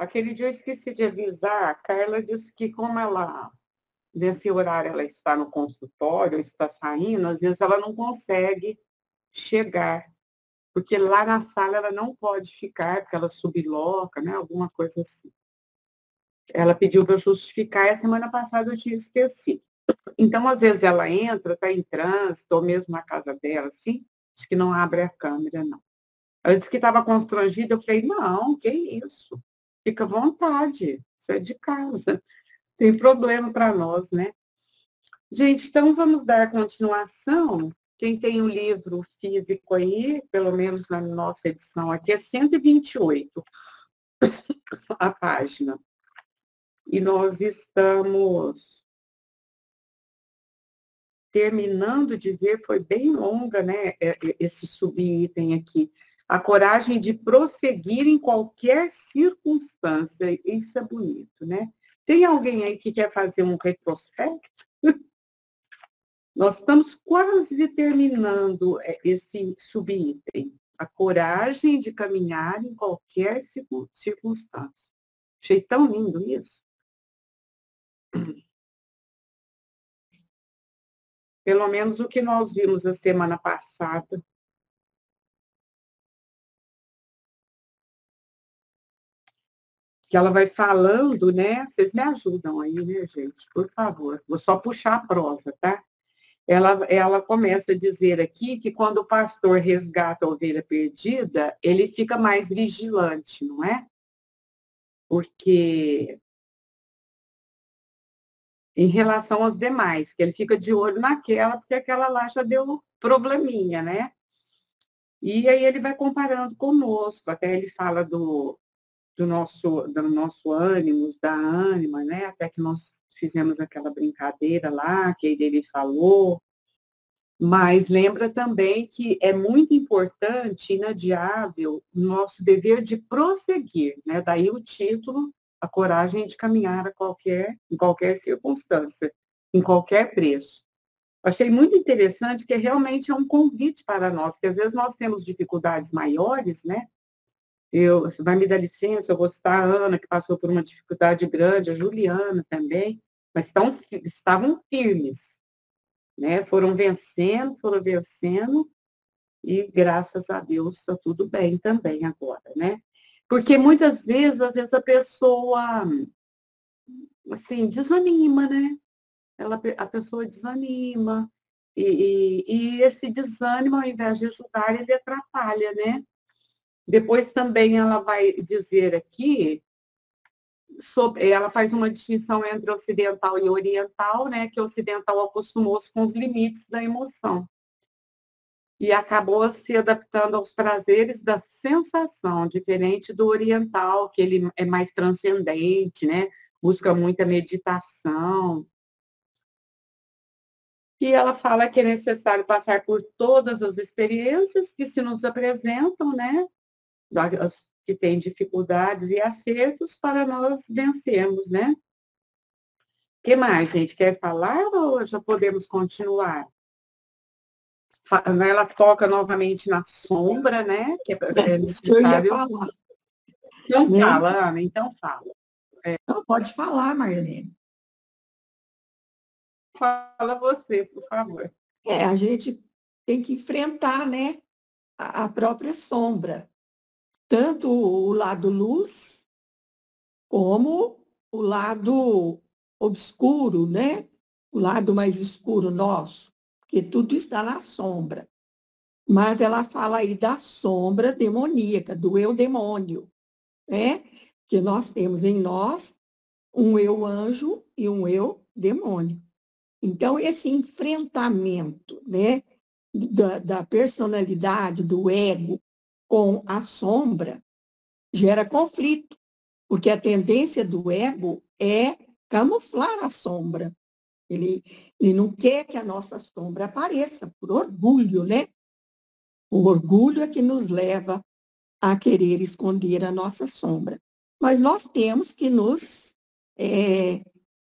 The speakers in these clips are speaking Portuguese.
Aquele dia eu esqueci de avisar, a Carla disse que como ela, nesse horário, ela está no consultório, está saindo, às vezes ela não consegue chegar, porque lá na sala ela não pode ficar, porque ela subloca, né? Alguma coisa assim. Ela pediu para eu justificar e a semana passada eu tinha esquecido. Então, às vezes ela entra, está em trânsito, ou mesmo na casa dela, assim, acho que não abre a câmera, não. Ela disse que estava constrangida, eu falei, não, que isso? Fica à vontade, isso é de casa, tem problema para nós, né? Gente, então vamos dar continuação. Quem tem o livro físico aí, pelo menos na nossa edição aqui, é 128 a página. E nós estamos terminando de ver, foi bem longa, né, esse subitem aqui. A coragem de prosseguir em qualquer circunstância. Isso é bonito, né? Tem alguém aí que quer fazer um retrospecto? Nós estamos quase terminando esse subitem. A coragem de caminhar em qualquer circunstância. Achei tão lindo isso. Pelo menos o que nós vimos a semana passada. Que ela vai falando, né? Vocês me ajudam aí, né, gente? Por favor. Vou só puxar a prosa, tá? Ela começa a dizer aqui que quando o pastor resgata a ovelha perdida, ele fica mais vigilante, não é? Porque em relação aos demais, que ele fica de olho naquela, porque aquela lá já deu probleminha, né? E aí ele vai comparando conosco, até ele fala do nosso ânimo, da ânima, né? Até que nós fizemos aquela brincadeira lá, que ele falou. Mas lembra também que é muito importante, inadiável, nosso dever de prosseguir, né? Daí o título, a coragem de caminhar em qualquer circunstância, em qualquer preço. Achei muito interessante que realmente é um convite para nós, que às vezes nós temos dificuldades maiores, né? Você vai me dar licença, eu vou citar a Ana, que passou por uma dificuldade grande, a Juliana também, mas estavam firmes, né? Foram vencendo, e graças a Deus está tudo bem também agora, né? Porque muitas vezes, às vezes a pessoa, assim, desanima, né? A pessoa desanima, e esse desânimo, ao invés de ajudar, ele atrapalha, né? Depois também ela vai dizer aqui, ela faz uma distinção entre ocidental e oriental, né? Que o ocidental acostumou-se com os limites da emoção e acabou se adaptando aos prazeres da sensação, diferente do oriental, que ele é mais transcendente, né? Busca muita meditação. E ela fala que é necessário passar por todas as experiências que se nos apresentam, né? As que têm dificuldades e acertos para nós vencermos, né? O que mais, gente? Quer falar ou já podemos continuar? Ela toca novamente na sombra, né? Que é Isso que eu ia necessário. falar. Então né? fala, Ana, então fala. Não, pode falar, Marlene. Fala você, por favor. A gente tem que enfrentar, né, a própria sombra. Tanto o lado luz, como o lado obscuro, né? O lado mais escuro nosso, porque tudo está na sombra. Mas ela fala aí da sombra demoníaca, do eu demônio, né? Que nós temos em nós um eu anjo e um eu demônio. Então, esse enfrentamento, né, da personalidade, do ego com a sombra, gera conflito, porque a tendência do ego é camuflar a sombra. Ele não quer que a nossa sombra apareça, por orgulho, né? O orgulho é que nos leva a querer esconder a nossa sombra. Mas nós temos que nos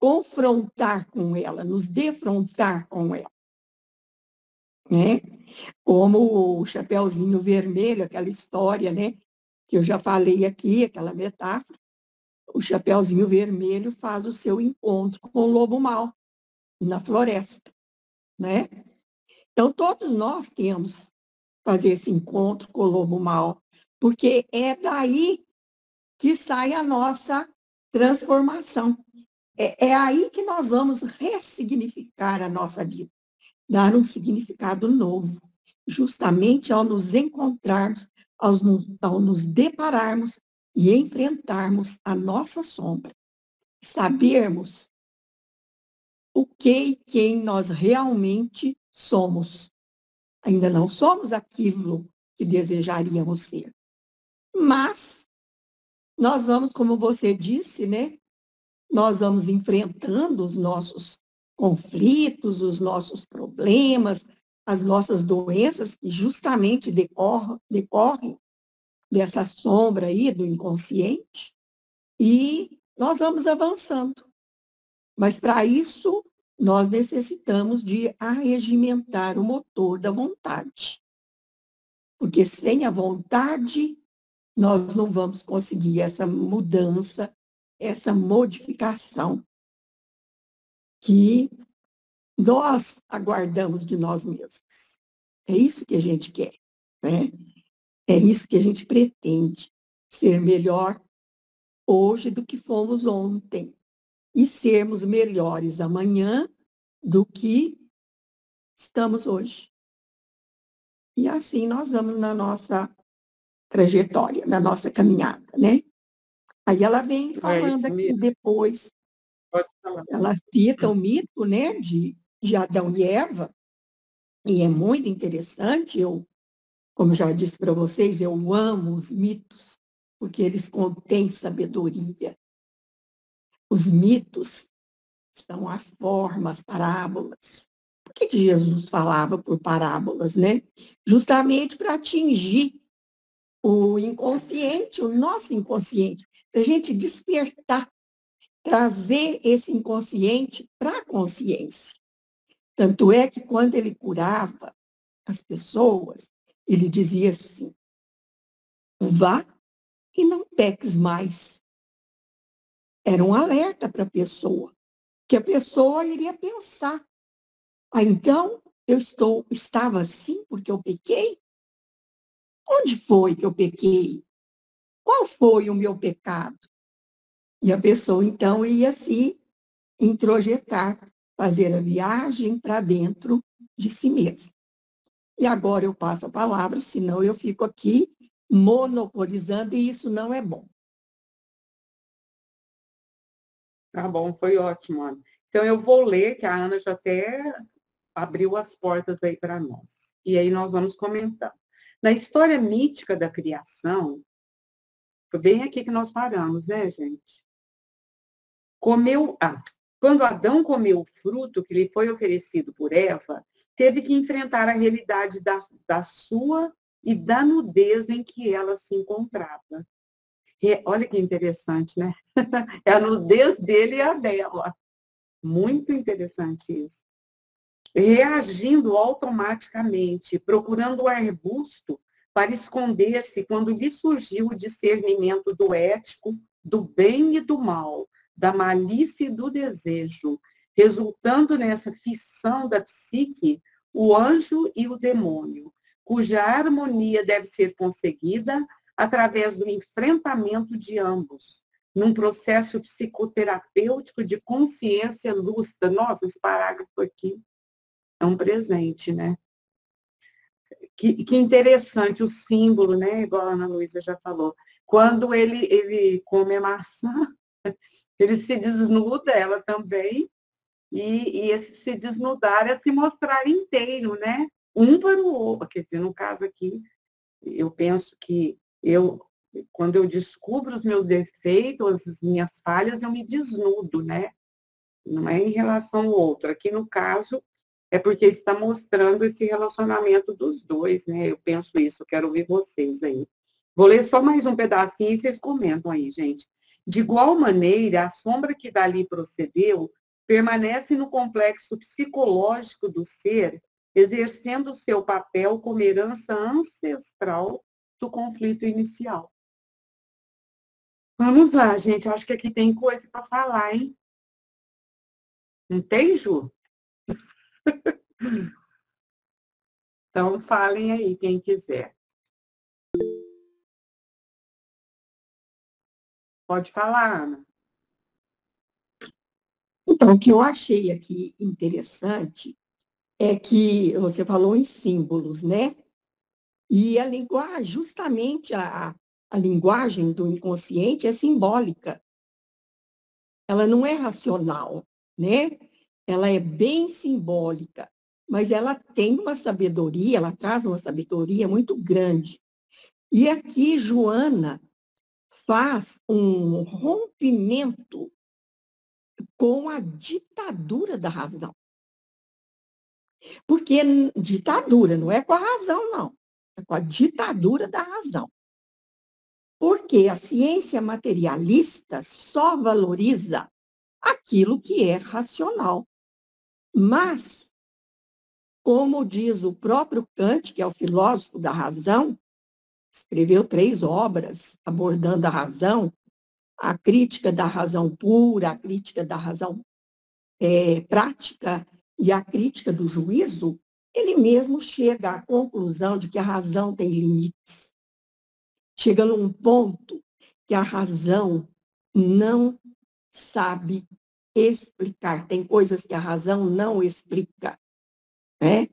confrontar com ela, nos defrontar com ela. Né? Como o Chapeuzinho Vermelho, aquela história, né? Que eu já falei aqui, aquela metáfora, o Chapeuzinho Vermelho faz o seu encontro com o lobo mau na floresta, né? Então, todos nós temos que fazer esse encontro com o lobo mau, porque é daí que sai a nossa transformação. É aí que nós vamos ressignificar a nossa vida, dar um significado novo, justamente ao nos encontrarmos, ao nos depararmos e enfrentarmos a nossa sombra, sabermos o que e quem nós realmente somos. Ainda não somos aquilo que desejaríamos ser, mas nós vamos, como você disse, né? Nós vamos enfrentando os nossos conflitos, os nossos problemas, as nossas doenças, que justamente decorrem dessa sombra aí do inconsciente, e nós vamos avançando. Mas, para isso, nós necessitamos de arregimentar o motor da vontade. Porque sem a vontade, nós não vamos conseguir essa mudança, essa modificação que nós aguardamos de nós mesmos. É isso que a gente quer, né? É isso que a gente pretende, ser melhor hoje do que fomos ontem e sermos melhores amanhã do que estamos hoje. E assim nós vamos na nossa trajetória, na nossa caminhada, né? Aí ela vem falando aqui depois, ela cita o mito, né, de Adão e Eva, e é muito interessante. Como já disse para vocês, eu amo os mitos, porque eles contêm sabedoria. Os mitos são a forma, as parábolas. Por que Jesus falava por parábolas, né? Justamente para atingir o inconsciente, o nosso inconsciente, para a gente despertar, trazer esse inconsciente para a consciência. Tanto é que quando ele curava as pessoas, ele dizia assim: vá e não peques mais. Era um alerta para a pessoa, que a pessoa iria pensar: ah, então eu estava assim porque eu pequei? Onde foi que eu pequei? Qual foi o meu pecado? E a pessoa, então, ia se introjetar, fazer a viagem para dentro de si mesma. E agora eu passo a palavra, senão eu fico aqui monopolizando, e isso não é bom. Tá bom, foi ótimo, Ana. Então, eu vou ler, que a Ana já até abriu as portas aí para nós. E aí nós vamos comentar. Na história mítica da criação, foi bem aqui que nós paramos, né, gente? Quando Adão comeu o fruto que lhe foi oferecido por Eva, teve que enfrentar a realidade da sua e da nudez em que ela se encontrava. Olha que interessante, né? É a nudez dele e a dela. Muito interessante isso. Reagindo automaticamente, procurando o arbusto para esconder-se quando lhe surgiu o discernimento do ético, do bem e do mal, da malícia e do desejo, resultando nessa fissão da psique o anjo e o demônio, cuja harmonia deve ser conseguida através do enfrentamento de ambos, num processo psicoterapêutico de consciência lúcida. Nossa, esse parágrafo aqui é um presente, né? Que interessante o símbolo, né? Igual a Ana Luísa já falou. Quando ele come a maçã, ele se desnuda, ela também, e esse se desnudar é se mostrar inteiro, né? Um para o outro. Quer dizer, no caso aqui, eu penso que quando eu descubro os meus defeitos, as minhas falhas, eu me desnudo, né? Não é em relação ao outro. Aqui, no caso, é porque está mostrando esse relacionamento dos dois, né? Eu penso isso, quero ouvir vocês aí. Vou ler só mais um pedacinho e vocês comentam aí, gente. De igual maneira, a sombra que dali procedeu permanece no complexo psicológico do ser, exercendo seu papel como herança ancestral do conflito inicial. Vamos lá, gente. Eu acho que aqui tem coisa para falar, hein? Não tem, Ju? Então, falem aí, quem quiser. Pode falar, Ana. Então, o que eu achei aqui interessante é que você falou em símbolos, né? E a linguagem, justamente a linguagem do inconsciente é simbólica. Ela não é racional, né? Ela é bem simbólica, mas ela tem uma sabedoria, ela traz uma sabedoria muito grande. E aqui Joana faz um rompimento com a ditadura da razão. Porque ditadura não é com a razão, não. É com a ditadura da razão. Porque a ciência materialista só valoriza aquilo que é racional. Mas, como diz o próprio Kant, que é o filósofo da razão, escreveu 3 obras abordando a razão, a crítica da razão pura, a crítica da razão prática e a crítica do juízo, ele mesmo chega à conclusão de que a razão tem limites. Chega num ponto que a razão não sabe explicar. Tem coisas que a razão não explica, né?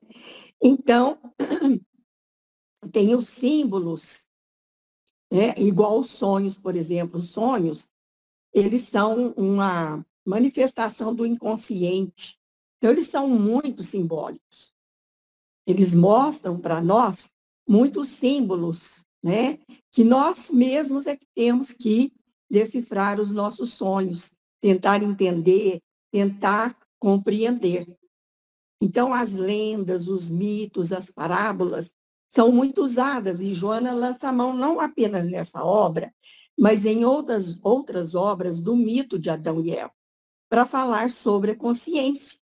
Então, tem os símbolos, né? Igual os sonhos, por exemplo. Os sonhos, eles são uma manifestação do inconsciente. Então, eles são muito simbólicos. Eles mostram para nós muitos símbolos, né? Que nós mesmos é que temos que decifrar os nossos sonhos, tentar entender, tentar compreender. Então, as lendas, os mitos, as parábolas são muito usadas, e Joana lança a mão não apenas nessa obra, mas em outras obras do mito de Adão e Eva, para falar sobre a consciência.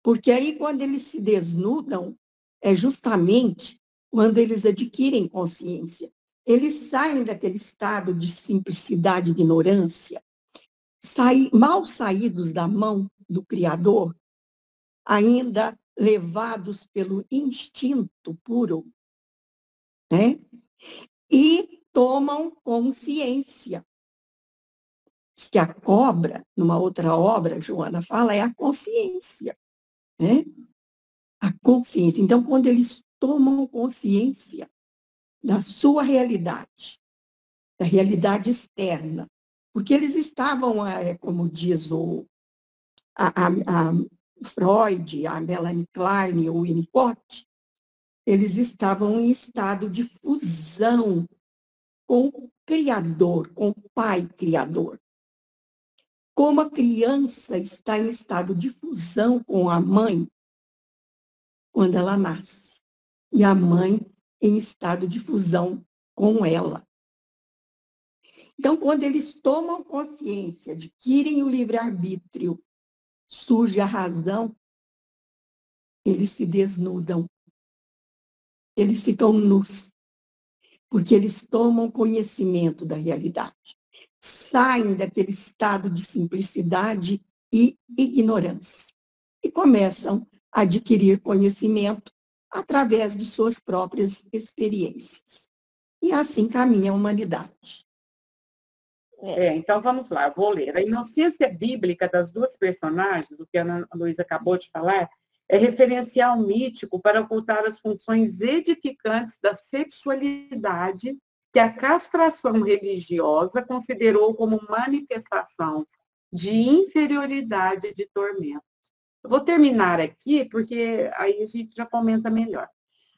Porque aí, quando eles se desnudam, é justamente quando eles adquirem consciência. Eles saem daquele estado de simplicidade e ignorância, mal saídos da mão do Criador, ainda levados pelo instinto puro, né? E tomam consciência. Que a cobra, numa outra obra, Joana fala, é a consciência, né? A consciência. Então, quando eles tomam consciência da sua realidade, da realidade externa, porque eles estavam, como diz a Freud, a Melanie Klein, o Winnicott, eles estavam em estado de fusão com o Criador, com o Pai Criador. Como a criança está em estado de fusão com a mãe quando ela nasce, e a mãe em estado de fusão com ela. Então, quando eles tomam consciência, adquirem o livre-arbítrio, surge a razão, eles se desnudam, eles ficam nus, porque eles tomam conhecimento da realidade, saem daquele estado de simplicidade e ignorância e começam a adquirir conhecimento através de suas próprias experiências. E assim caminha a humanidade. Então vamos lá, eu vou ler. A inocência bíblica das duas personagens, o que a Ana Luísa acabou de falar, é referencial mítico para ocultar as funções edificantes da sexualidade que a castração religiosa considerou como manifestação de inferioridade e de tormento. Eu vou terminar aqui, porque aí a gente já comenta melhor.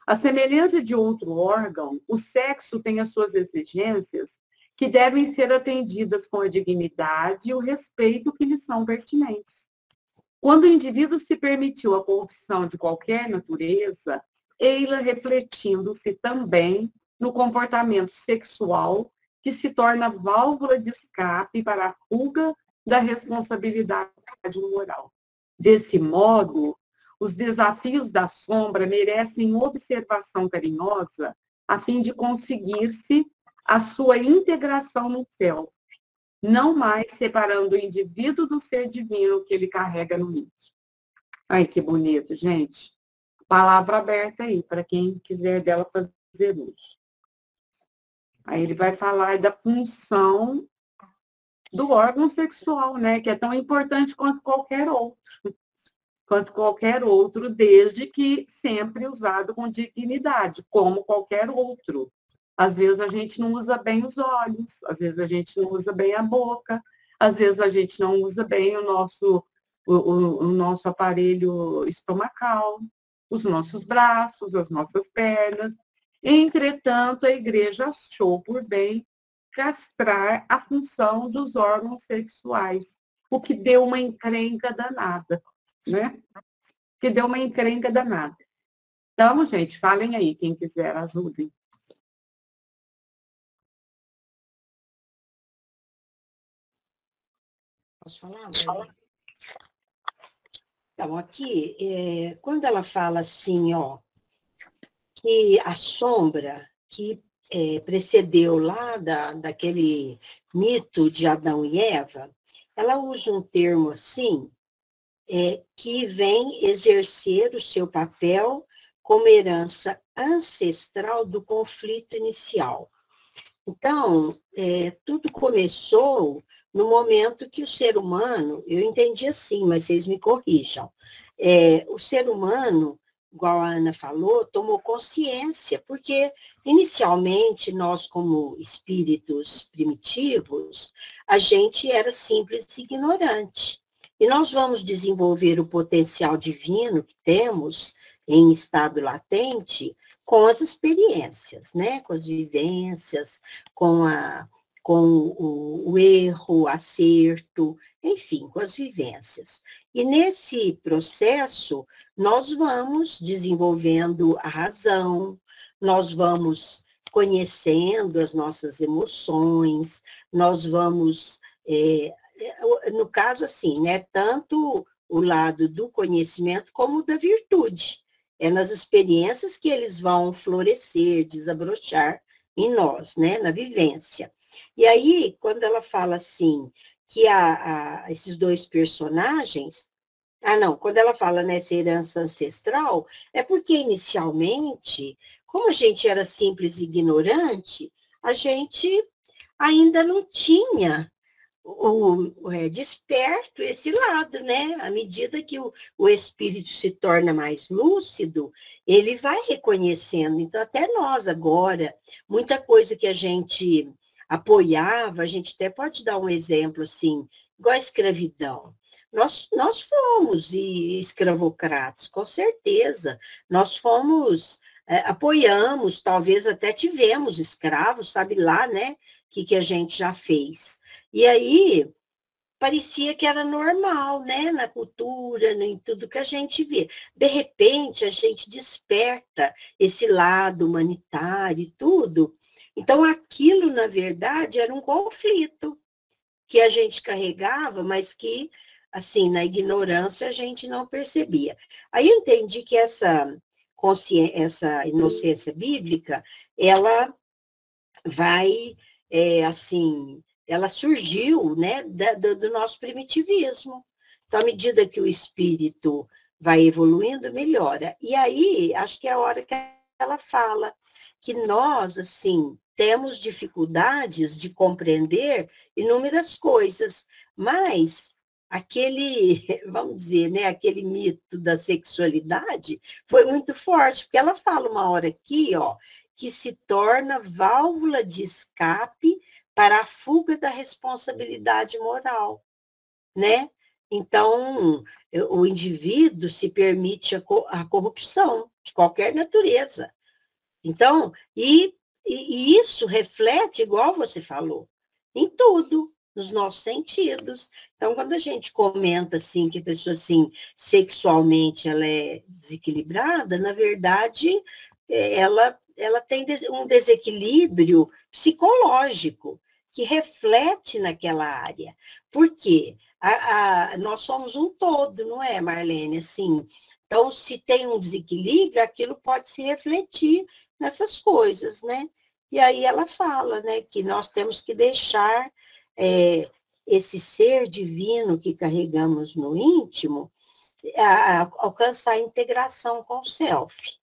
A semelhança de outro órgão, o sexo tem as suas exigências que devem ser atendidas com a dignidade e o respeito que lhes são pertinentes. Quando o indivíduo se permitiu a corrupção de qualquer natureza, ei-la refletindo-se também no comportamento sexual que se torna válvula de escape para a fuga da responsabilidade moral. Desse modo, os desafios da sombra merecem observação carinhosa a fim de conseguir-se a sua integração no céu, não mais separando o indivíduo do ser divino que ele carrega no íntimo. Ai, que bonito, gente. Palavra aberta aí, para quem quiser dela fazer uso. Aí ele vai falar da função do órgão sexual, né? Que é tão importante quanto qualquer outro. Quanto qualquer outro, desde que sempre usado com dignidade, como qualquer outro. Às vezes a gente não usa bem os olhos, às vezes a gente não usa bem a boca, às vezes a gente não usa bem o nosso aparelho estomacal, os nossos braços, as nossas pernas. Entretanto, a igreja achou por bem castrar a função dos órgãos sexuais, o que deu uma encrenca danada, né? Que deu uma encrenca danada. Então, gente, falem aí, quem quiser, ajudem. Posso falar? Então, aqui, quando ela fala assim, ó, que a sombra que precedeu lá daquele mito de Adão e Eva, ela usa um termo assim, que vem exercer o seu papel como herança ancestral do conflito inicial. Então, tudo começou no momento que o ser humano, eu entendi assim, mas vocês me corrijam, o ser humano, igual a Ana falou, tomou consciência, porque inicialmente nós, como espíritos primitivos, a gente era simples e ignorante. E nós vamos desenvolver o potencial divino que temos em estado latente com as experiências, né? Com as vivências, com o erro, o acerto, enfim, com as vivências. E nesse processo, nós vamos desenvolvendo a razão, nós vamos conhecendo as nossas emoções, nós vamos, no caso assim, né, tanto o lado do conhecimento como da virtude. É nas experiências que eles vão florescer, desabrochar em nós, né, na vivência. E aí, quando ela fala assim, que esses dois personagens, quando ela fala nessa herança ancestral, é porque inicialmente, como a gente era simples e ignorante, a gente ainda não tinha desperto esse lado, né? À medida que o espírito se torna mais lúcido, ele vai reconhecendo. Então, até nós agora, muita coisa que a gente apoiava, a gente até pode dar um exemplo assim, igual a escravidão. Nós fomos escravocratas, com certeza. Nós fomos, apoiamos, talvez até tivemos escravos, sabe lá, né? Que a gente já fez. E aí, parecia que era normal, né? Na cultura, em tudo que a gente vê. De repente, a gente desperta esse lado humanitário e tudo. Então, aquilo, na verdade, era um conflito que a gente carregava, mas que, assim, na ignorância, a gente não percebia. Aí eu entendi que essa inocência bíblica, ela vai, assim, ela surgiu, né, do nosso primitivismo. Então, à medida que o espírito vai evoluindo, melhora. E aí, acho que é a hora que ela fala que nós, assim, temos dificuldades de compreender inúmeras coisas, mas aquele, vamos dizer, né, aquele mito da sexualidade foi muito forte, porque ela fala uma hora aqui, ó, que se torna válvula de escape para a fuga da responsabilidade moral, né? Então, o indivíduo se permite a corrupção de qualquer natureza. Então, e isso reflete, igual você falou, em tudo, nos nossos sentidos. Então, quando a gente comenta assim que a pessoa assim sexualmente ela é desequilibrada, na verdade, ela tem um desequilíbrio psicológico que reflete naquela área. Por quê? Nós somos um todo, não é, Marlene? Assim, então, se tem um desequilíbrio, aquilo pode se refletir nessas coisas, né? E aí ela fala, né, que nós temos que deixar esse ser divino que carregamos no íntimo, alcançar a integração com o self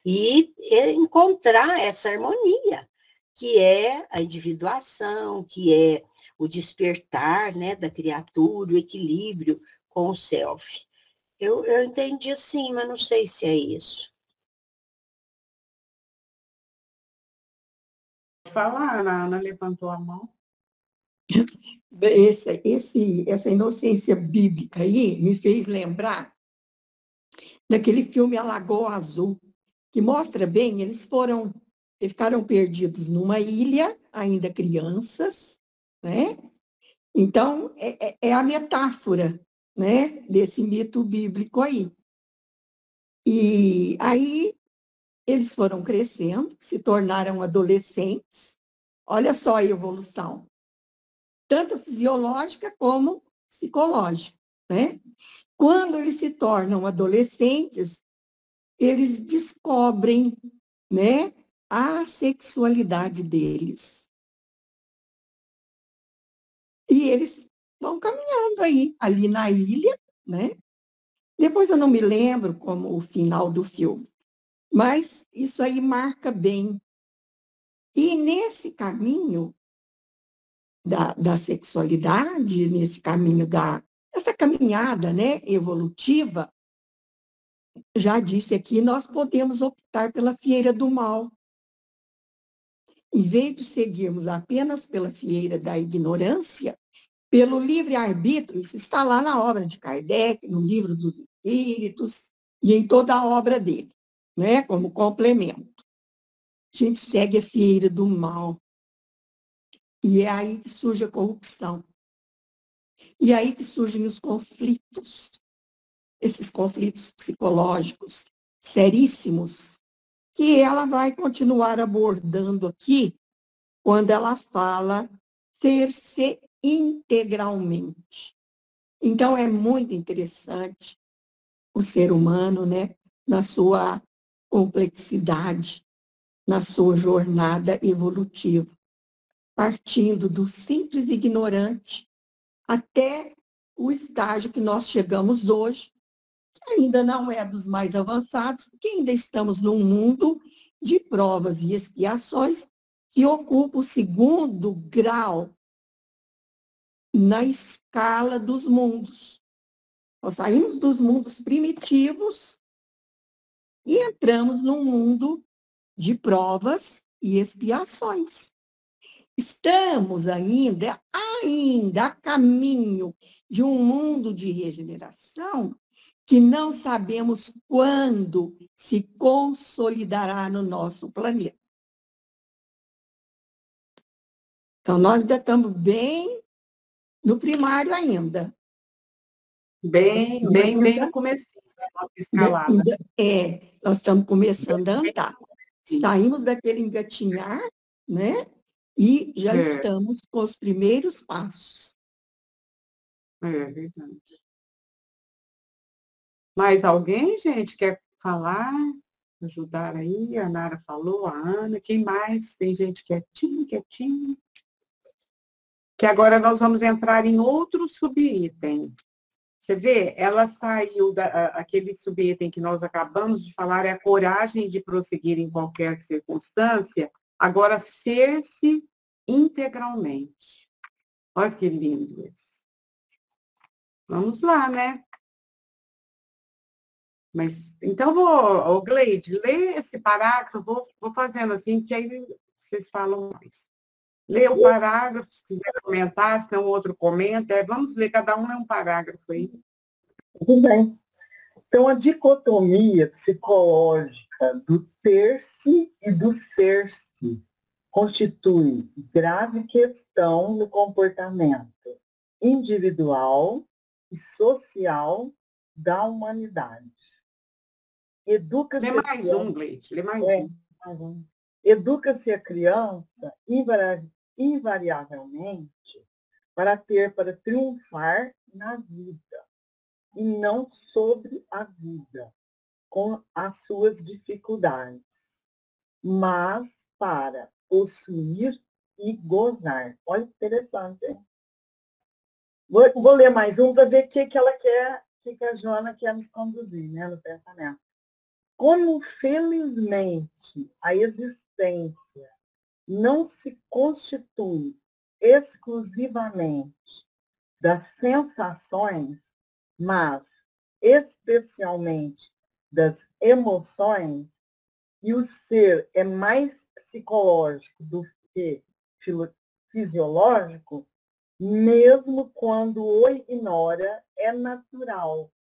e encontrar essa harmonia, que é a individuação, que é o despertar, né, da criatura, o equilíbrio com o self. Eu entendi assim, mas não sei se é isso. Falar, a Ana levantou a mão. Essa inocência bíblica aí me fez lembrar daquele filme A Lagoa Azul, que mostra bem, eles ficaram perdidos numa ilha, ainda crianças, né? Então, é a metáfora, né, desse mito bíblico aí. E aí eles foram crescendo, se tornaram adolescentes. Olha só a evolução, tanto fisiológica como psicológica, né? Quando eles se tornam adolescentes, eles descobrem, né, a sexualidade deles. E eles vão caminhando aí, ali na ilha, né? Depois eu não me lembro como o final do filme, mas isso aí marca bem. E nesse caminho da sexualidade, nesse caminho essa caminhada, né, evolutiva, já disse aqui, nós podemos optar pela fieira do mal. Em vez de seguirmos apenas pela fieira da ignorância, pelo livre-arbítrio, isso está lá na obra de Kardec, no Livro dos Espíritos, e em toda a obra dele, né, como complemento. A gente segue a fieira do mal. E é aí que surge a corrupção. E é aí que surgem os conflitos, esses conflitos psicológicos seríssimos, que ela vai continuar abordando aqui quando ela fala ser-se integralmente. Então, é muito interessante o ser humano, né, na sua complexidade, na sua jornada evolutiva, partindo do simples ignorante até o estágio que nós chegamos hoje, que ainda não é dos mais avançados, porque ainda estamos num mundo de provas e expiações que ocupa o segundo grau na escala dos mundos. Nós saímos dos mundos primitivos e entramos num mundo de provas e expiações. Estamos ainda a caminho de um mundo de regeneração que não sabemos quando se consolidará no nosso planeta. Então, nós ainda estamos bem no primário ainda. Bem no comecinho da nossa escalada. Nós estamos começando a andar. Saímos daquele engatinhar, né? E já estamos com os primeiros passos. É verdade. Mais alguém, gente, quer falar? Ajudar aí? A Nara falou, a Ana. Quem mais? Tem gente quietinho. Que agora nós vamos entrar em outro subitem. Você vê, ela saiu daquele subitem que nós acabamos de falar, é a coragem de prosseguir em qualquer circunstância, agora ser-se integralmente. Olha que lindo esse. Vamos lá, né? Mas, então, Gleide, lê esse parágrafo, vou fazendo assim, que aí vocês falam mais. Lê o parágrafo, se quiser comentar, se não outro comenta. Vamos ler, cada um é um parágrafo aí. Tudo bem. Então, a dicotomia psicológica do ter-se e do ser-se constitui grave questão no comportamento individual e social da humanidade. Educa-se lê mais um, Gleide, lê mais um. Educa-se a criança invariavelmente para triunfar na vida e não sobre a vida, com as suas dificuldades, mas para possuir e gozar. Olha que interessante, hein? Vou ler mais um para ver o que ela quer, que a Joana quer nos conduzir, né, no pensamento. Como, felizmente, a existência não se constitui exclusivamente das sensações, mas especialmente das emoções, e o ser é mais psicológico do que fisiológico, mesmo quando o ignora, é natural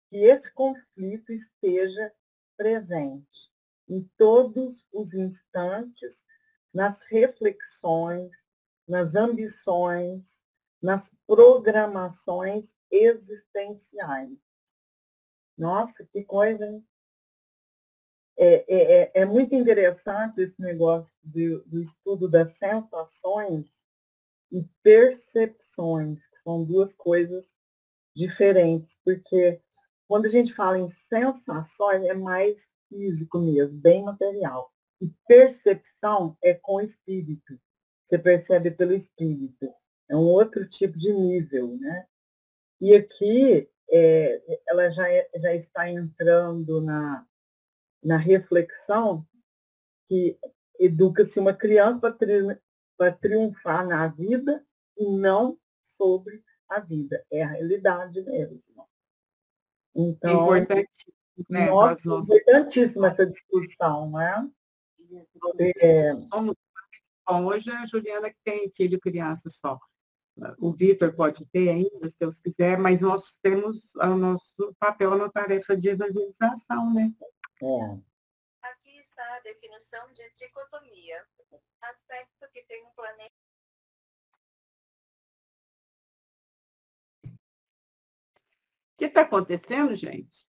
que esse conflito esteja presente em todos os instantes, nas reflexões, nas ambições, nas programações existenciais. Nossa, que coisa, hein? É muito interessante esse negócio do estudo das sensações e percepções, que são duas coisas diferentes, porque quando a gente fala em sensações, é mais físico mesmo, bem material. E percepção é com o espírito. Você percebe pelo espírito. É um outro tipo de nível, né? E aqui ela já está entrando na reflexão que educa-se uma criança para triunfar na vida e não sobre a vida. É a realidade mesmo. Então, importante, né? Nossa, importantíssima essa discussão, né? Bom, hoje é a Juliana que tem filho e criança só. O Vitor pode ter ainda, se Deus quiser, mas nós temos o nosso papel na tarefa de evangelização, né? Aqui está a definição de dicotomia. Aspecto que tem um planeta. O que está acontecendo, gente?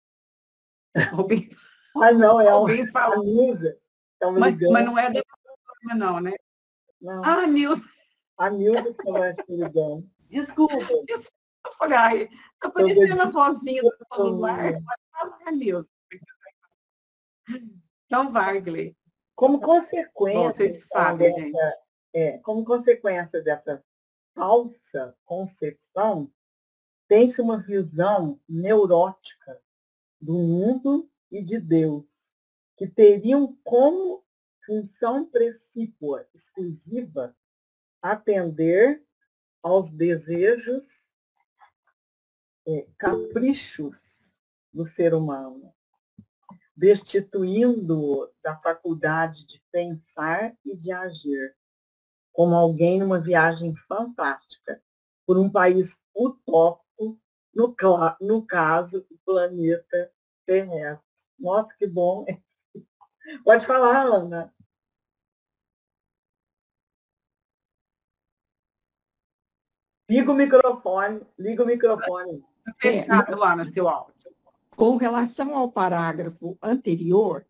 Alguém, não, é alguém fala. A Nilza. Mas não é da dicotomia, não, né? Não. Ah, Nilza. A Nilza que vai te ligando. Desculpa. Eu falei, ai, está aparecendo a vozinha do celular. Pode falar, Nilza. Então, Vargley. Como consequência, como consequência dessa falsa concepção, tem-se uma visão neurótica do mundo e de Deus, que teriam como função precípua exclusiva atender aos desejos, caprichos do ser humano, destituindo-o da faculdade de pensar e de agir, como alguém numa viagem fantástica por um país utópico, no caso, o planeta terrestre. Nossa, que bom! Pode falar, Ana. Liga o microfone. Fechado lá no seu áudio. Com relação ao parágrafo anterior,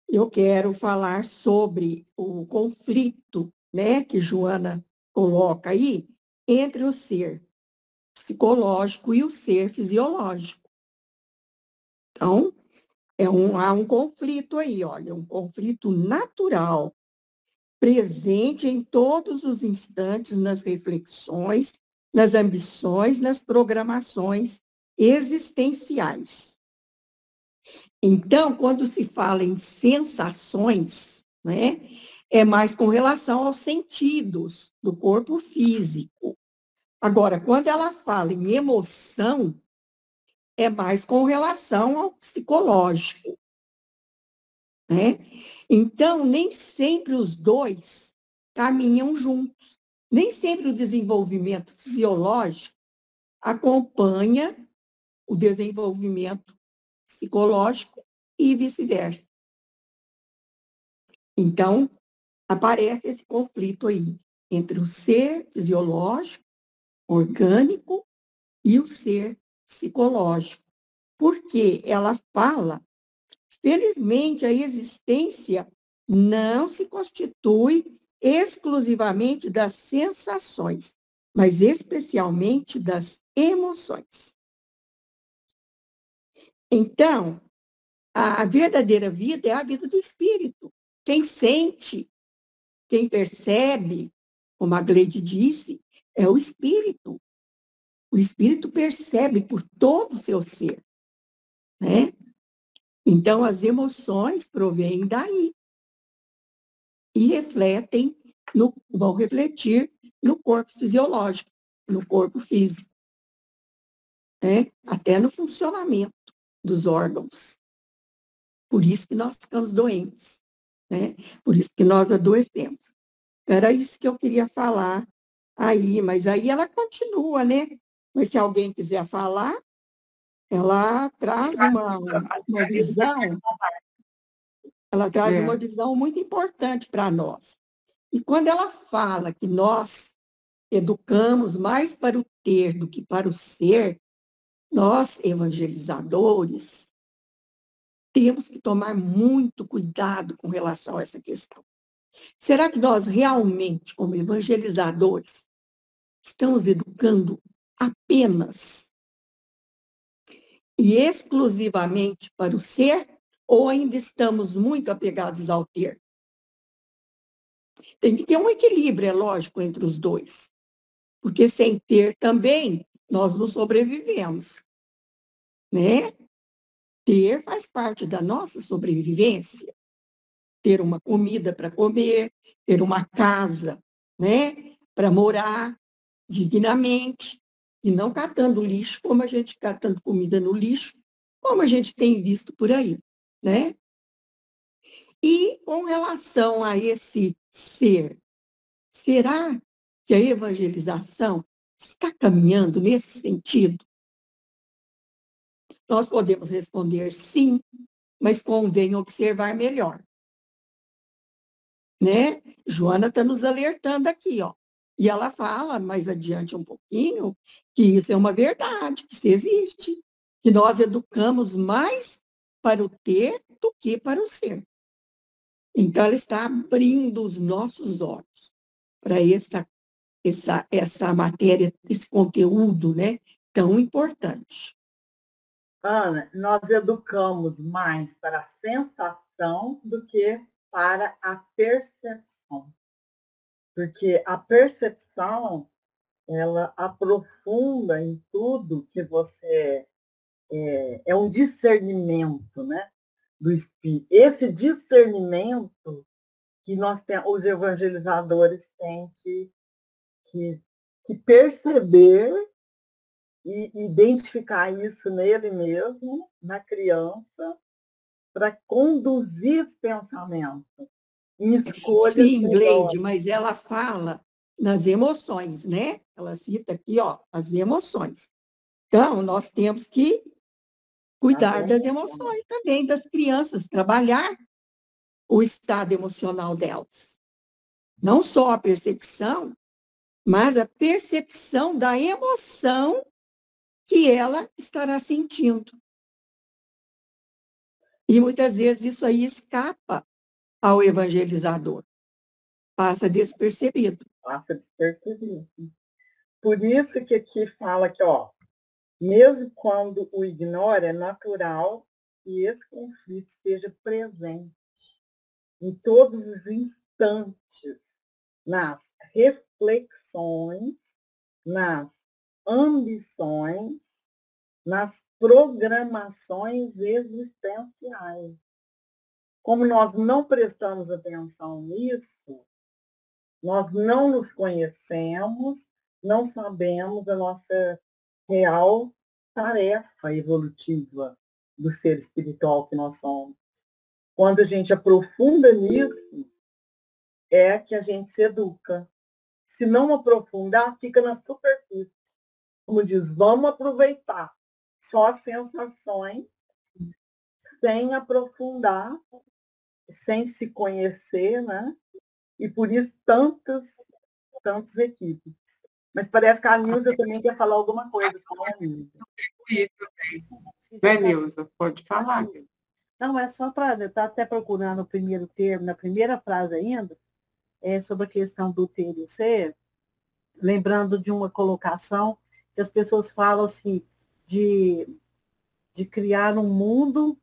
eu quero falar sobre o conflito, né, que Joana coloca aí, entre o ser psicológico e o ser fisiológico. Então, há um conflito aí, olha, um conflito natural, presente em todos os instantes, nas reflexões, nas ambições, nas programações existenciais. Então, quando se fala em sensações, né, é mais com relação aos sentidos do corpo físico. Agora, quando ela fala em emoção, é mais com relação ao psicológico, né? Então, nem sempre os dois caminham juntos. Nem sempre o desenvolvimento fisiológico acompanha o desenvolvimento psicológico e vice-versa. Então, aparece esse conflito aí entre o ser fisiológico, orgânico, e o ser psicológico. Porque ela fala, felizmente, a existência não se constitui exclusivamente das sensações, mas especialmente das emoções. Então, a verdadeira vida é a vida do espírito. Quem sente, quem percebe, como a Gleide disse, é o espírito. O espírito percebe por todo o seu ser, né? Então, as emoções provêm daí e vão refletir no corpo fisiológico, no corpo físico, né? Até no funcionamento dos órgãos. Por isso que nós ficamos doentes, né? Por isso que nós adoecemos. Era isso que eu queria falar aí, mas aí ela continua, né? Mas se alguém quiser falar, ela traz uma visão, uma visão muito importante para nós. E quando ela fala que nós educamos mais para o ter do que para o ser, nós, evangelizadores, temos que tomar muito cuidado com relação a essa questão. Será que nós realmente, como evangelizadores, estamos educando apenas e exclusivamente para o ser, ou ainda estamos muito apegados ao ter? Tem que ter um equilíbrio, é lógico, entre os dois. Porque sem ter também, nós não sobrevivemos, né? Ter faz parte da nossa sobrevivência. Ter uma comida para comer, ter uma casa, né? Para morar dignamente, e não catando lixo, como a gente catando comida no lixo, como a gente tem visto por aí, né? E com relação a esse ser, será que a evangelização está caminhando nesse sentido? Nós podemos responder sim, mas convém observar melhor. Né? Joana está nos alertando aqui, ó. E ela fala mais adiante um pouquinho que isso é uma verdade, que isso existe, que nós educamos mais para o ter do que para o ser. Então, ela está abrindo os nossos olhos para essa matéria, esse conteúdo, né, tão importante. Ana, nós educamos mais para a sensação do que para a percepção. Porque a percepção, ela aprofunda em tudo que você... É um discernimento, né, do espírito. Esse discernimento que os evangelizadores têm que perceber e identificar isso nele mesmo, na criança, para conduzir esse pensamento em escolhas. Sim, Gleide, mas ela fala nas emoções, né? Ela cita aqui, ó, as emoções. Então, nós temos que cuidar das emoções também das crianças, trabalhar o estado emocional delas. Não só a percepção, mas a percepção da emoção que ela estará sentindo. E muitas vezes isso aí escapa ao evangelizador. Passa despercebido. Passa despercebido. Por isso que aqui fala que, ó, mesmo quando o ignora, é natural que esse conflito esteja presente em todos os instantes, nas reflexões, nas ambições, nas programações existenciais. Como nós não prestamos atenção nisso, nós não nos conhecemos, não sabemos a nossa real tarefa evolutiva do ser espiritual que nós somos. Quando a gente aprofunda nisso, é que a gente se educa. Se não aprofundar, fica na superfície. Como diz, vamos aproveitar só as sensações, sem aprofundar, sem se conhecer, né? E por isso tantos equívocos. Mas parece que a Nilza também quer falar alguma coisa. Nilza, pode falar. Não, é só para... Estar até procurando o primeiro termo, na primeira frase ainda, sobre a questão do ter e o ser, lembrando de uma colocação que as pessoas falam assim, de criar um mundo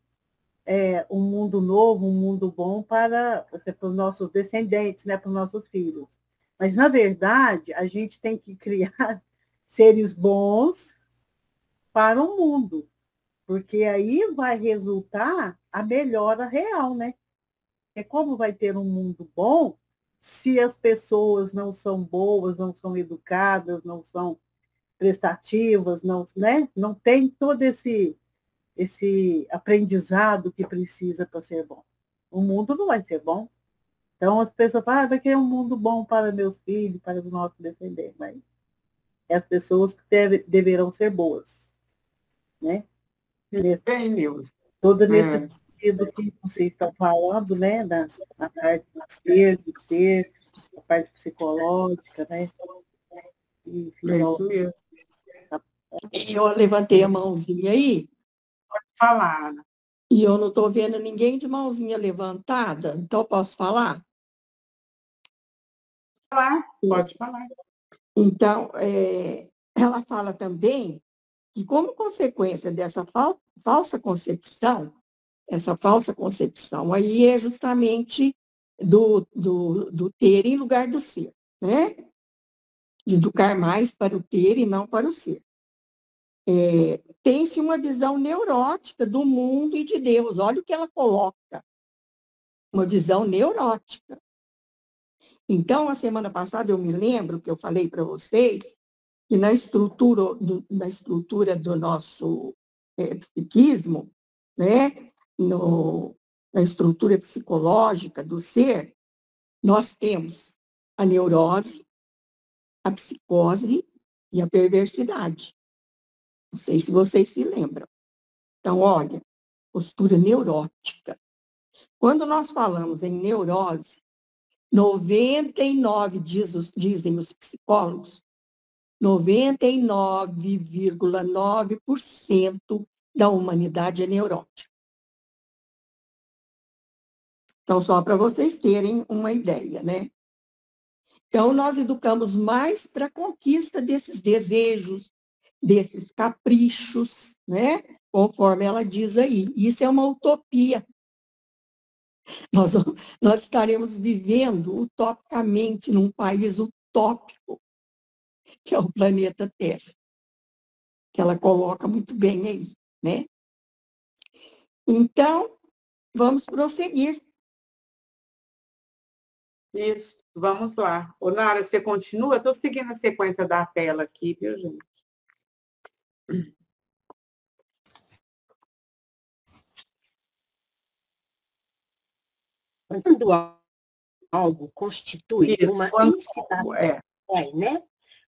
novo, um mundo bom para os nossos descendentes, né, para os nossos filhos. Mas, na verdade, a gente tem que criar seres bons para o mundo, porque aí vai resultar a melhora real, né? É como vai ter um mundo bom se as pessoas não são boas, não são educadas, não são prestativas, não, né? Não tem todo esse aprendizado que precisa para ser bom. O mundo não vai ser bom. Então as pessoas falam, vai querer um mundo bom para meus filhos, para os nossos descendentes, mas as pessoas que deverão ser boas, né? Bem, Nilce. Todo nesse sentido que vocês estão falando, né? Na parte do ser, a parte psicológica, né? E Isso mesmo. E eu levantei a mãozinha aí. Pode falar, Ana. E eu não estou vendo ninguém de mãozinha levantada, então posso falar? Pode falar. Então, ela fala também que, como consequência dessa falsa concepção, essa falsa concepção aí é justamente do ter em lugar do ser, né? Educar mais para o ter e não para o ser. Tem-se uma visão neurótica do mundo e de Deus. Olha o que ela coloca. Uma visão neurótica. Então, a semana passada, eu me lembro que eu falei para vocês que na estrutura do nosso psiquismo, né, na estrutura psicológica do ser, nós temos a neurose, a psicose e a perversidade. Não sei se vocês se lembram. Então, olha, postura neurótica. Quando nós falamos em neurose, 99, dizem os psicólogos, 99,9% da humanidade é neurótica. Então, só para vocês terem uma ideia, né? Então, nós educamos mais para a conquista desses desejos, desses caprichos, né? Conforme ela diz aí. Isso é uma utopia. Nós estaremos vivendo utopicamente num país utópico, que é o planeta Terra, que ela coloca muito bem aí, né? Então, vamos prosseguir. Isso, vamos lá. Ô, Nara, você continua? Estou seguindo a sequência da tela aqui, viu, gente? Quando algo constitui uma incitação, né?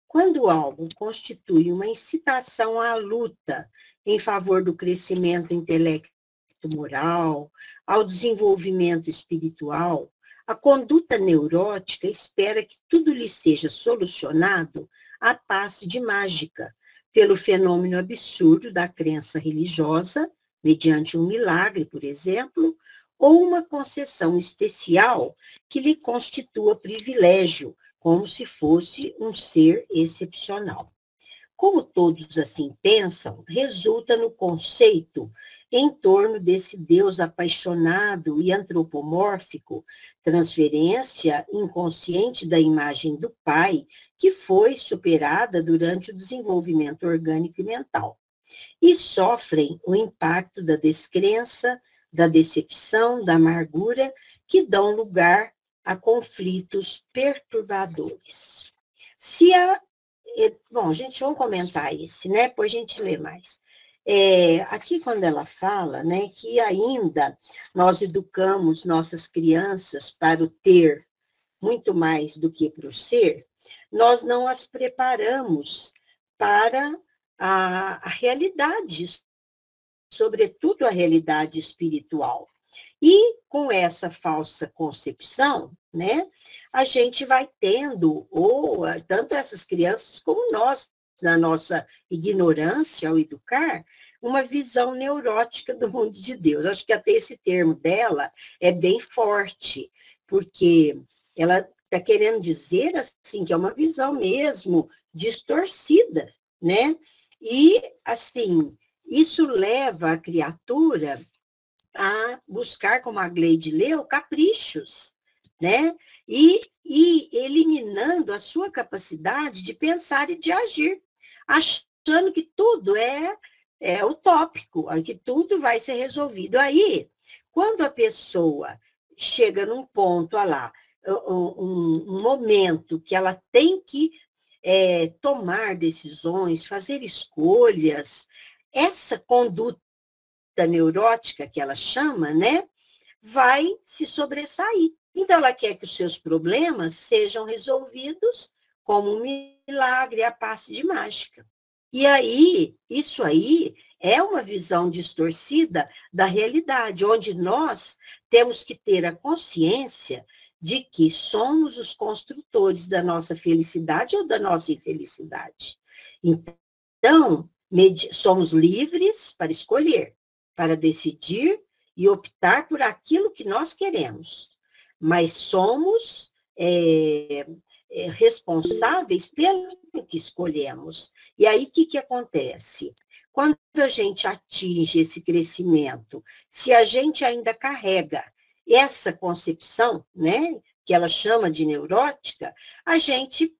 Quando algo constitui uma incitação à luta em favor do crescimento intelecto-moral, ao desenvolvimento espiritual, a conduta neurótica espera que tudo lhe seja solucionado a passe de mágica, pelo fenômeno absurdo da crença religiosa, mediante um milagre, por exemplo, ou uma concessão especial que lhe constitua privilégio, como se fosse um ser excepcional. Como todos assim pensam, resulta no conceito em torno desse Deus apaixonado e antropomórfico, transferência inconsciente da imagem do Pai, que foi superada durante o desenvolvimento orgânico e mental. E sofrem o impacto da descrença, da decepção, da amargura, que dão lugar a conflitos perturbadores. Bom, gente, vamos comentar esse, né? Depois a gente lê mais. Aqui, quando ela fala, né, que ainda nós educamos nossas crianças para o ter muito mais do que para o ser, nós não as preparamos para a realidade, sobretudo a realidade espiritual. E com essa falsa concepção, né, a gente vai tendo, ou tanto essas crianças como nós, na nossa ignorância ao educar, uma visão neurótica do mundo de Deus. Acho que até esse termo dela é bem forte, porque ela está querendo dizer assim que é uma visão mesmo distorcida, né? E, assim, isso leva a criatura a buscar, como a Gleide leu, caprichos, né? E eliminando a sua capacidade de pensar e de agir. achando que tudo é utópico, que tudo vai ser resolvido. Aí, quando a pessoa chega num ponto, olha lá, um momento que ela tem que tomar decisões, fazer escolhas, essa conduta neurótica que ela chama, né, vai se sobressair. Então, ela quer que os seus problemas sejam resolvidos como um milagre, a passe de mágica. E aí, isso aí é uma visão distorcida da realidade, onde nós temos que ter a consciência de que somos os construtores da nossa felicidade ou da nossa infelicidade. Então, somos livres para escolher, para decidir e optar por aquilo que nós queremos. Mas somos responsáveis pelo que escolhemos. E aí, o que acontece? Quando a gente atinge esse crescimento, se a gente ainda carrega essa concepção, né, que ela chama de neurótica, a gente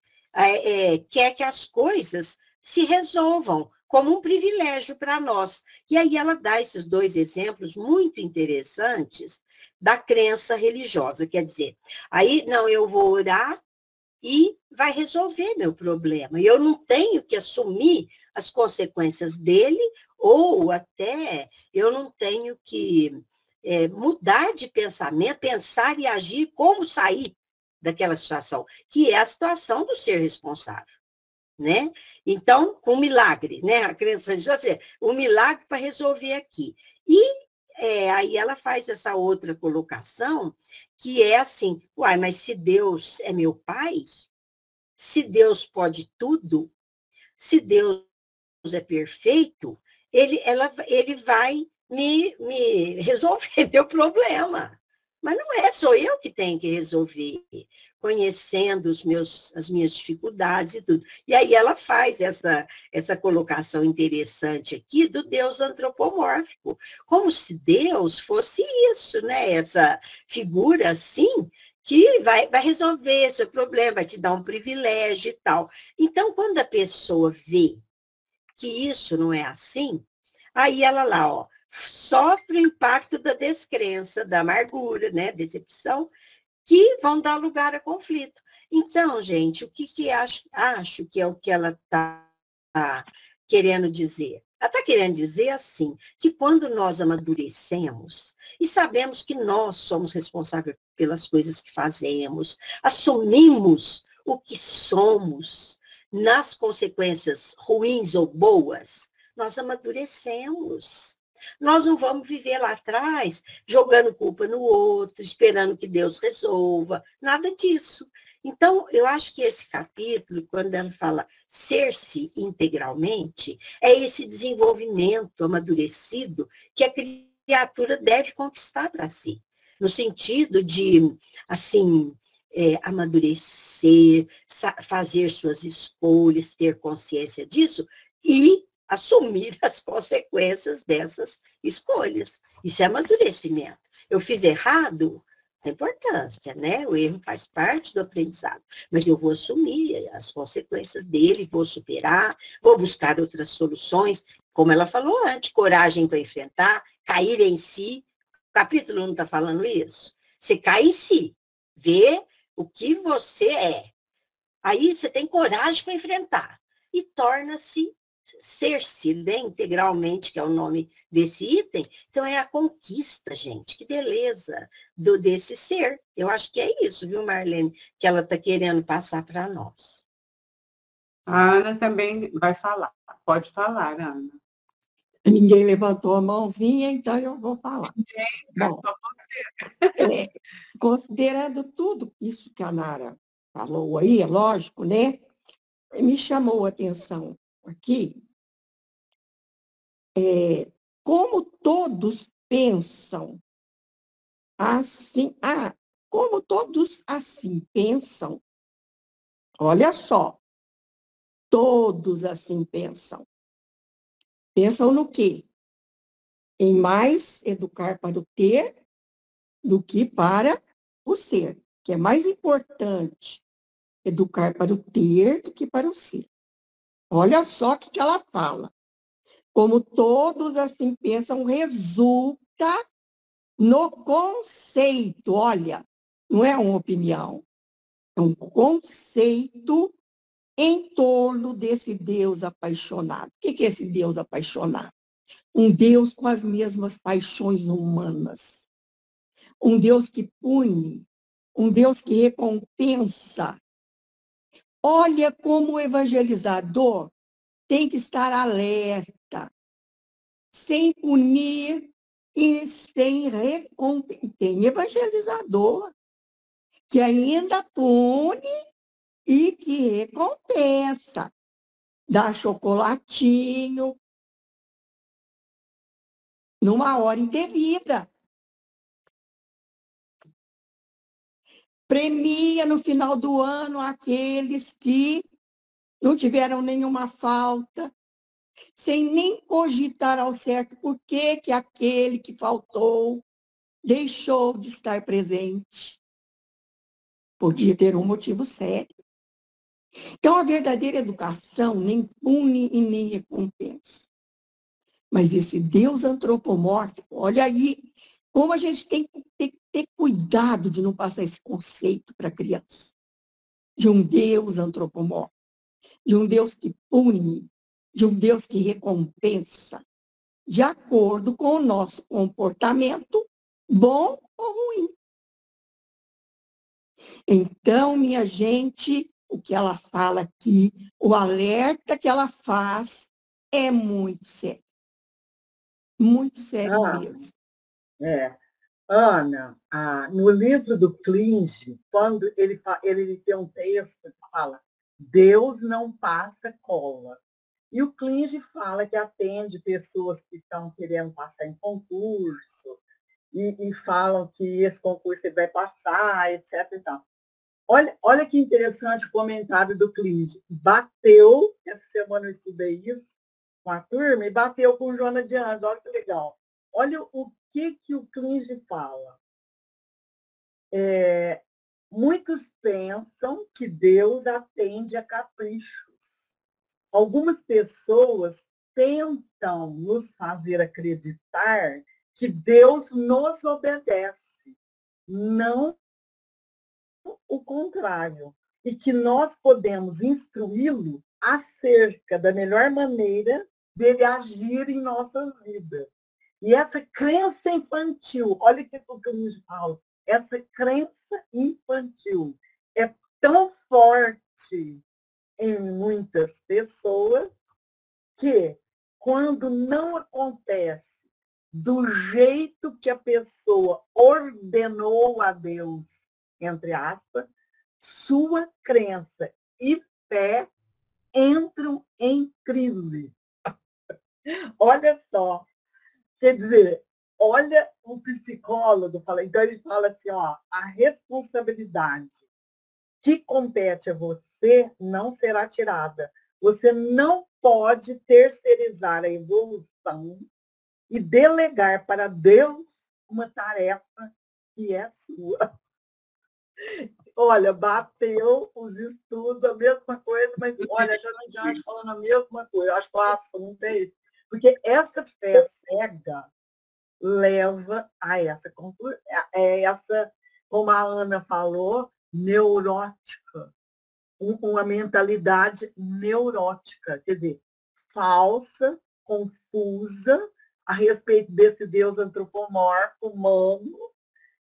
quer que as coisas se resolvam como um privilégio para nós. E aí ela dá esses dois exemplos muito interessantes da crença religiosa. Quer dizer, aí, não, eu vou orar e vai resolver meu problema. E eu não tenho que assumir as consequências dele, ou até eu não tenho que mudar de pensamento, pensar e agir como sair daquela situação, que é a situação do ser responsável. Né? Então, um milagre, né? A crença religiosa um milagre para resolver aqui. E aí ela faz essa outra colocação, que é assim, uai, mas se Deus é meu pai, se Deus pode tudo, se Deus é perfeito, ele vai me resolver meu problema. Mas não sou eu que tenho que resolver, conhecendo as minhas dificuldades e tudo. E aí ela faz essa colocação interessante aqui do Deus antropomórfico, como se Deus fosse isso, né? Essa figura assim, que vai resolver seu problema, vai te dar um privilégio e tal. Então, quando a pessoa vê que isso não é assim, aí ela lá, ó, sofre o impacto da descrença, da amargura, né, decepção, que vão dar lugar a conflito. Então, gente, o que acho que é o que ela está querendo dizer? Ela está querendo dizer assim, que quando nós amadurecemos e sabemos que nós somos responsáveis pelas coisas que fazemos, assumimos o que somos nas consequências ruins ou boas, nós amadurecemos. Nós não vamos viver lá atrás jogando culpa no outro, esperando que Deus resolva, nada disso. Então, eu acho que esse capítulo, quando ela fala ser-se integralmente, é esse desenvolvimento amadurecido que a criatura deve conquistar para si. No sentido de, assim, amadurecer, fazer suas escolhas, ter consciência disso e assumir as consequências dessas escolhas. Isso é amadurecimento. Eu fiz errado, tem importância, né? O erro faz parte do aprendizado, mas eu vou assumir as consequências dele, vou superar, vou buscar outras soluções, como ela falou antes, coragem para enfrentar, cair em si. O capítulo não está falando isso? Você cai em si, vê o que você é. Aí você tem coragem para enfrentar e torna-se ser-se, né, integralmente, que é o nome desse item. Então, é a conquista, gente. Que beleza desse ser. Eu acho que é isso, viu, Marlene, que ela está querendo passar para nós. A Ana também vai falar. Pode falar, Ana. Ninguém levantou a mãozinha, então eu vou falar. Bom, considerando tudo isso que a Nara falou aí, é lógico, né? Me chamou a atenção aqui, como todos pensam assim, como todos assim pensam, olha só, todos assim pensam. Pensam no quê? Em mais educar para o ter do que para o ser, que é mais importante educar para o ter do que para o ser. Olha só o que ela fala. Como todos assim pensam, resulta no conceito. Olha, não é uma opinião, é um conceito em torno desse Deus apaixonado. O que é esse Deus apaixonado? Um Deus com as mesmas paixões humanas. Um Deus que pune, um Deus que recompensa. Olha como o evangelizador tem que estar alerta, sem punir e sem recompensar. Tem evangelizador que ainda pune e que recompensa. Dá chocolatinho numa hora indevida. Premia no final do ano aqueles que não tiveram nenhuma falta, sem nem cogitar ao certo por que aquele que faltou deixou de estar presente. Podia ter um motivo sério. Então, a verdadeira educação nem pune e nem recompensa. Mas esse Deus antropomórfico, olha aí, como a gente tem que ter cuidado de não passar esse conceito para a criança. De um Deus antropomórfico, de um Deus que pune, de um Deus que recompensa, de acordo com o nosso comportamento, bom ou ruim. Então, minha gente, o que ela fala aqui, o alerta que ela faz é muito sério. Muito sério mesmo. Ana, no livro do Klinge, quando ele tem um texto que fala Deus não passa cola. E o Klinge fala que atende pessoas que estão querendo passar em concurso e falam que esse concurso ele vai passar, etc. E tal. Olha que interessante o comentário do Klinge. Bateu, essa semana eu estudei isso com a turma, e bateu com o Joana de Anjos. Olha que legal. Olha o que o Klinge fala. Muitos pensam que Deus atende a caprichos. Algumas pessoas tentam nos fazer acreditar que Deus nos obedece, não o contrário, e que nós podemos instruí-lo acerca da melhor maneira dele agir em nossas vidas. E essa crença infantil, olha o que eu me falo, essa crença infantil é tão forte em muitas pessoas que, quando não acontece do jeito que a pessoa ordenou a Deus, entre aspas, sua crença e fé entram em crise. Olha só, quer dizer, olha um psicólogo, então ele fala assim, ó, a responsabilidade que compete a você não será tirada. Você não pode terceirizar a evolução e delegar para Deus uma tarefa que é sua. Olha, bateu os estudos, a mesma coisa, mas olha, já falando a mesma coisa. Eu acho que o assunto é esse. Porque essa fé cega leva a essa conclusão, essa, como a Ana falou, neurótica, uma mentalidade neurótica, quer dizer, falsa, confusa, a respeito desse Deus antropomórfico, humano,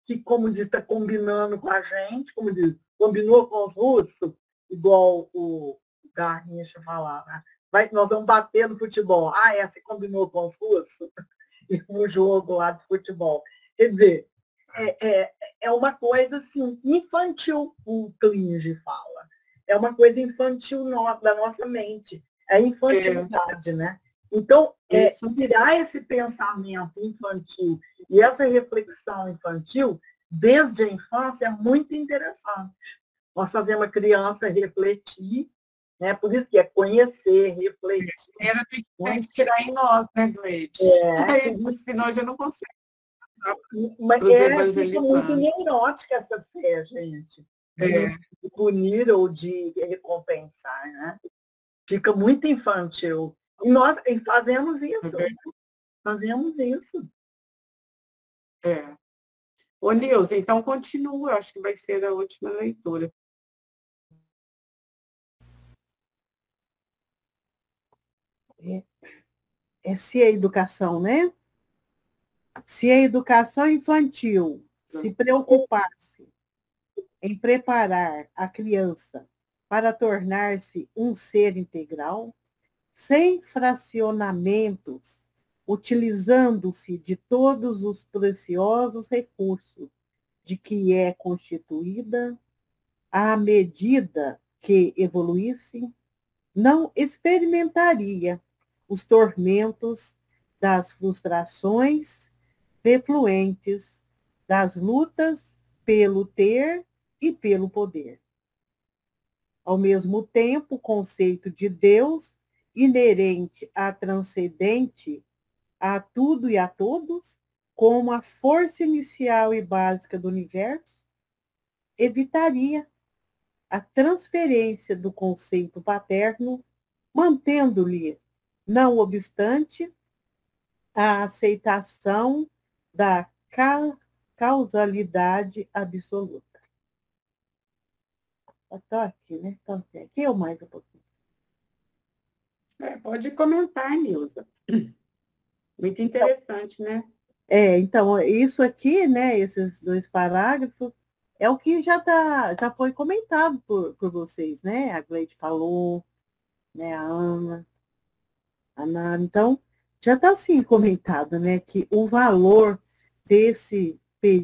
que, como diz, está combinando com a gente, como diz, combinou com os russos, igual o Garrincha falava, né? Nós vamos bater no futebol. Você combinou com os russos? No jogo lá de futebol. Quer dizer, é uma coisa assim, infantil, o Klinge fala. É uma coisa infantil da nossa mente. É a infantilidade, né? Então, tirar esse pensamento infantil e essa reflexão infantil desde a infância é muito interessante. Nós fazemos a criança refletir, né? Por isso que é conhecer, refletir. Tem que tirar em nós, né, Gleide? Senão já não consegue. Mas fica muito neurótica essa fé, gente. De punir ou de recompensar, né? Fica muito infantil. E nós fazemos isso. Fazemos isso. É. Ô, Nilza, então continua, acho que vai ser a última leitura. Se a educação, né? Se a educação infantil se preocupasse em preparar a criança para tornar-se um ser integral, sem fracionamentos, utilizando-se de todos os preciosos recursos de que é constituída, à medida que evoluísse, não experimentaria os tormentos das frustrações defluentes das lutas pelo ter e pelo poder. Ao mesmo tempo, o conceito de Deus, inerente a transcendente a tudo e a todos, como a força inicial e básica do universo, evitaria a transferência do conceito paterno, mantendo-lhe, não obstante, a aceitação da causalidade absoluta. Estou aqui, né? Então, aqui ou mais um pouquinho? Pode comentar, Nilza. Muito interessante, né? Então, isso aqui, né, esses 2 parágrafos, é o que já foi comentado por vocês, né? A Gleide falou, né, a Ana, a Nara. Então, já está assim comentado, né, que o valor desse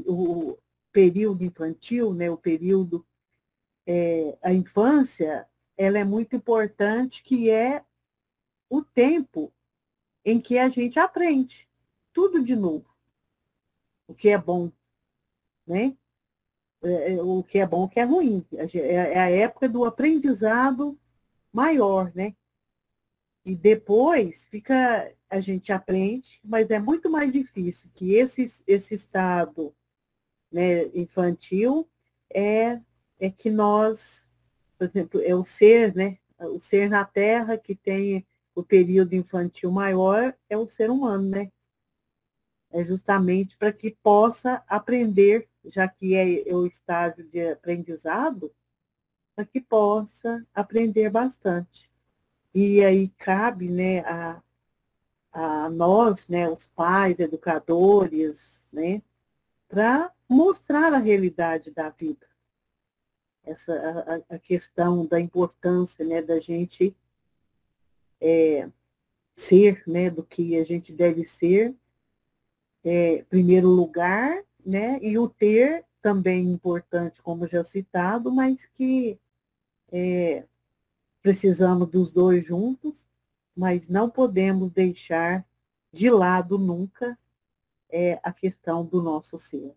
o período infantil, né, o período, a infância, ela é muito importante, que é o tempo em que a gente aprende tudo de novo, o que é bom, né? O que é bom, o que é ruim. É a época do aprendizado maior, né? E depois a gente aprende, mas é muito mais difícil que esse estado, né, infantil é que nós, por exemplo, é o ser, né? O ser na Terra que tem o período infantil maior é o ser humano, né? É justamente para que possa aprender, já que é o estágio de aprendizado, para que possa aprender bastante. E aí cabe, né, a nós, né, os pais, educadores, né, para mostrar a realidade da vida. A questão da importância, né, da gente ser, né, do que a gente deve ser, primeiro lugar, né, e o ter também importante, como já citado, mas que precisamos dos 2 juntos, mas não podemos deixar de lado nunca a questão do nosso ser.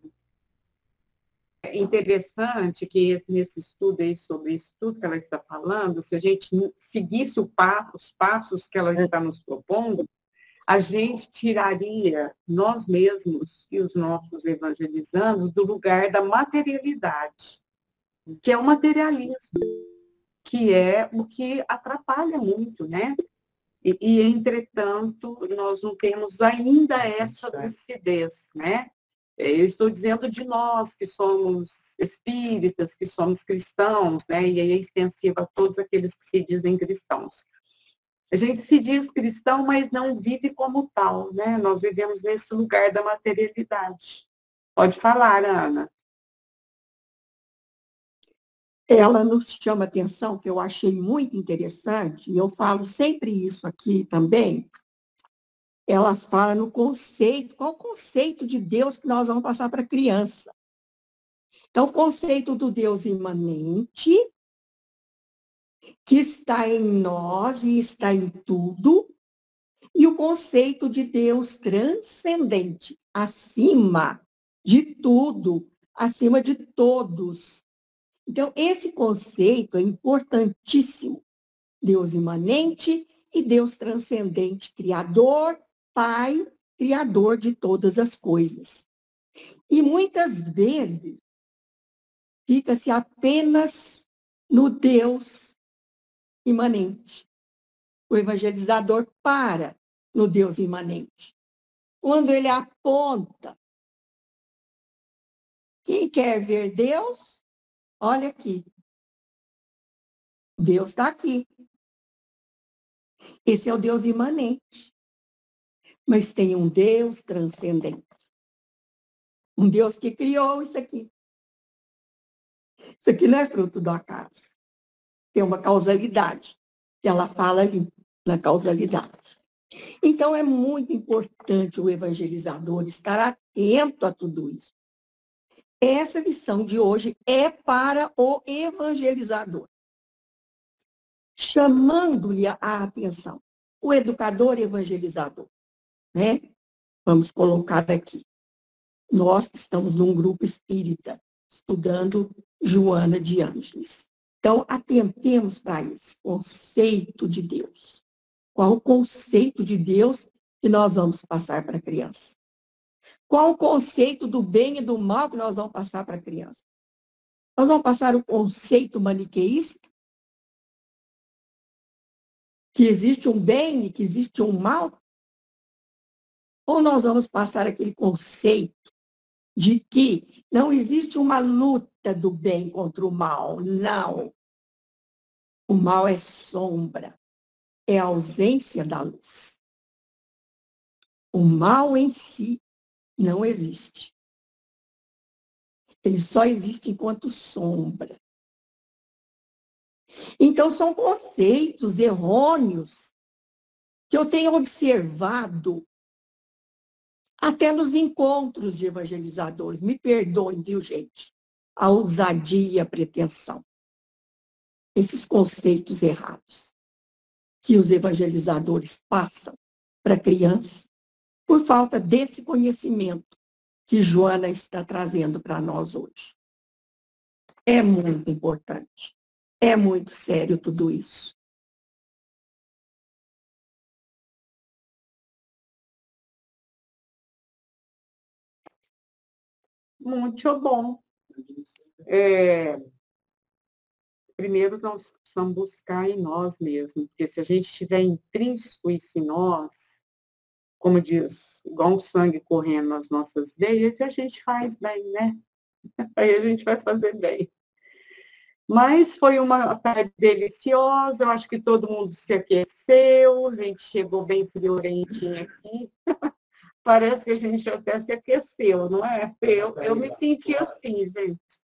É interessante que nesse estudo aí, sobre isso tudo que ela está falando, se a gente seguisse os passos que ela está nos propondo, a gente tiraria nós mesmos e os nossos evangelizandos do lugar da materialidade, que é o materialismo, que é o que atrapalha muito, né? Entretanto, nós não temos ainda essa lucidez, né? Eu estou dizendo de nós, que somos espíritas, que somos cristãos, né? E aí é extensiva a todos aqueles que se dizem cristãos. A gente se diz cristão, mas não vive como tal, né? Nós vivemos nesse lugar da materialidade. Pode falar, Ana. Ela nos chama atenção, que eu achei muito interessante, e eu falo sempre isso aqui também. Ela fala no conceito, qual o conceito de Deus que nós vamos passar para a criança. Então, o conceito do Deus imanente, que está em nós e está em tudo, e o conceito de Deus transcendente, acima de tudo, acima de todos. Então, esse conceito é importantíssimo. Deus imanente e Deus transcendente, Criador, Pai, Criador de todas as coisas. E muitas vezes fica-se apenas no Deus imanente. o evangelizador para no Deus imanente. Quando ele aponta, quem quer ver Deus, olha aqui. Deus está aqui. Esse é o Deus imanente. Mas tem um Deus transcendente. Um Deus que criou isso aqui. Isso aqui não é fruto do acaso. Tem uma causalidade. Ela fala ali, na causalidade. Então, é muito importante o evangelizador estar atento a tudo isso. Essa lição de hoje é para o evangelizador, chamando-lhe a atenção. O educador evangelizador, né? Vamos colocar aqui. Nós estamos num grupo espírita, estudando Joana de Ângeles. Então, atentemos para esse conceito de Deus. Qual o conceito de Deus que nós vamos passar para a criança? Qual o conceito do bem e do mal que nós vamos passar para a criança? Nós vamos passar o conceito maniqueísta? Que existe um bem e que existe um mal? Ou nós vamos passar aquele conceito de que não existe uma luta do bem contra o mal? Não. O mal é sombra, é a ausência da luz. O mal em si não existe. Ele só existe enquanto sombra. Então, são conceitos errôneos que eu tenho observado até nos encontros de evangelizadores. Me perdoem, viu, gente? A ousadia e a pretensão. Esses conceitos errados que os evangelizadores passam para a criança por falta desse conhecimento que Joana está trazendo para nós hoje. É muito importante. É muito sério tudo isso. Muito bom. Primeiro, nós precisamos buscar em nós mesmos, porque se a gente estiver intrínseco isso em nós, como diz, igual um sangue correndo nas nossas veias, a gente faz bem, né? Aí a gente vai fazer bem. Mas foi uma tarde deliciosa, eu acho que todo mundo se aqueceu, a gente chegou bem friorentinho aqui. Parece que a gente até se aqueceu, não é? Eu me senti assim, gente.